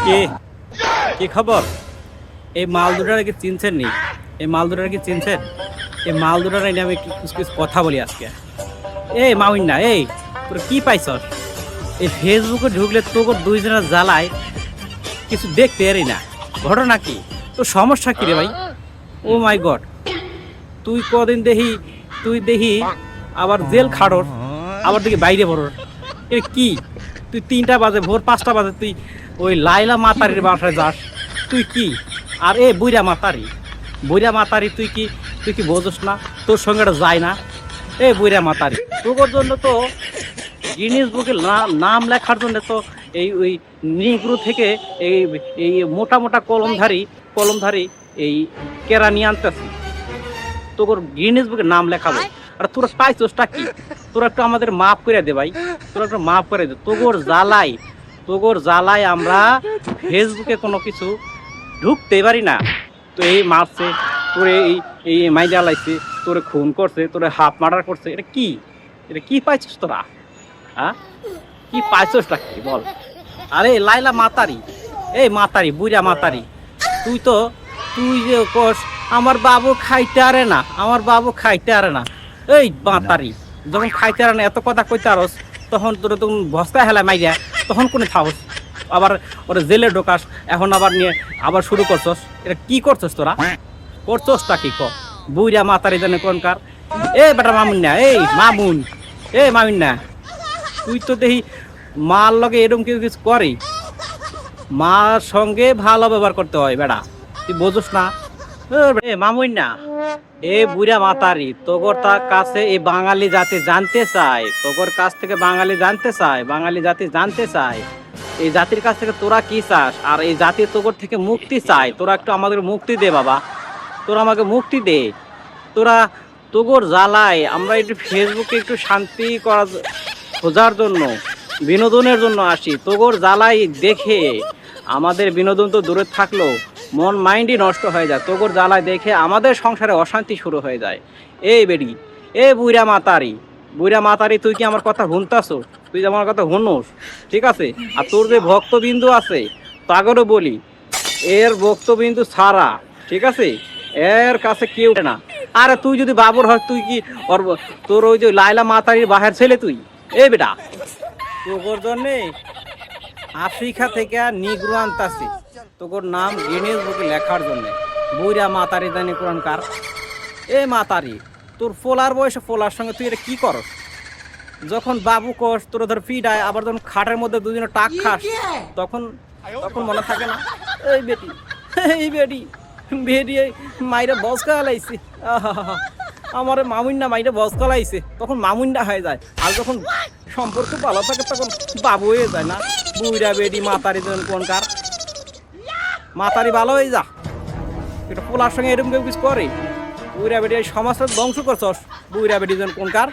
কি কি খবর? এই মাল দুটার কি চিনছেন নি? এই মাল দুটার কি চিনছেন? এই মাল দুটার নিয়ে আমি কিছু কিছু কথা বলি আজকে। এই মাউন না, এই তোর কি পাইছস? এই ফেসবুকে ঢুকলে তোকে দুইজনের জ্বালায় কিছু দেখতে পারি না। ঘটনা কি? তোর সমস্যা কি রে ভাই? ও মাই গড, তুই কদিন দেখি আবার জেল খাড়র, আবার দেখি বাইরে বড়র। এ কি তুই 3টা বাজে, ভোর 5টা বাজে তুই ওই লাইলা মাতারির বাসায় যাস? তুই কি? আর এ বুইরা মাতারি তুই কি বোঝস না? তোর সঙ্গে এটা যায় না? এ বুইরা মাতারি, তোর জন্য তো গিনিস বুকে নাম লেখার জন্য তো এই ওই নিগ্রো থেকে এই এই মোটা মোটা কলমধারী এই কেরা নিয়ে আনতেছি, তোর গিনিস বুকে নাম লেখাবো। আর তোরা পাইছসটা কি? তোরা একটু আমাদের মাফ করে দে ভাই, তোরা একটু মাফ করে দে। তোর জ্বালাই আমরা ফেসবুকে কোনো কিছু ঢুকতে পারি না। তো এই মারছে তোরে, এই মাই জ্বালাইছে, তোরে খুন করছে, তোরে হাফ মার্ডার করছে। এটা কি পাইছস তোরা? হ্যাঁ, কি পাইছসটা কি বল? আরে লাইলা মাতারি, এই মাতারি, বুইরা মাতারি, তুই যে কস আমার বাবু খাইতে আরে না, এই মাতারি, যখন খাইতে আরে না এত কথা কইতে আরস, তখন তোরা তখন বস্তা হেলা মাইরা, তখন কোনে থাকস? আবার ওরা জেলে ঢোকাস, এখন আবার নিয়ে আবার শুরু করছস। এটা কি করছস তোরা? করছসটা কি ক? বুইরা মাতারি জানে কোনকার? এ বেটা মামুন না, এই মামুন না, তুই তো দেখি মার লগে এরকম কিছু করে। মার সঙ্গে ভালো ব্যবহার করতে হয় বেড়া, তুই বোঝস না? এ মামুন না, এ বুড়া মাতারি, তোর কাছে এই বাঙালি জাতি জানতে চায়, তোর কাছ থেকে বাঙালি জাতি জানতে চায় এই জাতির কাছ থেকে তোরা কি চাস, আর এই জাতি তোর থেকে মুক্তি চায়। তোরা একটু আমাদের মুক্তি দে বাবা, তোরা আমাকে মুক্তি দে। তোর জ্বালায় আমরা একটু ফেসবুকে একটু শান্তি খোঁজার জন্য, বিনোদনের জন্য আসি। তোর জ্বালাই দেখে আমাদের বিনোদন তো দূরে থাকলো, মন মাইন্ডই নষ্ট হয়ে যায়। তোর জ্বালায় দেখে আমাদের সংসারে অশান্তি শুরু হয়ে যায়। এই বেডি, এ বুইরা মাতারি, তুই কি আমার কথা শুনতাছ? তুই আমার কথা শুনোস? ঠিক আছে। আর তোর যে ভক্তবিন্দু আছে, তাগরও বলি, এর ভক্তবিন্দু ছাড়া, ঠিক আছে, এর কাছে কেউ না। আরে তুই যদি বাবুর হয়, তুই কি তোর ওই যে লাইলা মাতারির বাহের ছেলে তুই? এই বেটা, তোর জন্যে আফ্রিকা থেকে নিগ্রো আনতাছি, তোর নাম গিনেস বুকে লেখার জন্যে। বুইরা মাতারি জানি কোরআনকার। এ মাতারি, তোর ফোলার বয়সে ফোলার সঙ্গে তুই এটা কি করস? যখন বাবু কস, তোর ধর ফিডায়, আবার যখন খাটের মধ্যে দুজনে টাক খাস, তখন মনে থাকে না? এই বেটি মাইরা বসকা লাইছে, আমার মামুন্না মাইরা বসকা লাইছে, তখন মামুন্না হয়ে যায়। আর যখন সম্পর্ক ভালো থাকে তখন বাবু হয়ে যায় না? বুইরা বেটি মাতারি জন কোনকার, মাতারি ভালো হয়ে যা। এটা পোলার সঙ্গে এরকম কেউ কিছু করে? বুইরা বেটি সমাজটা ধ্বংস করছস, বুইরা বেটি জন কোনকার।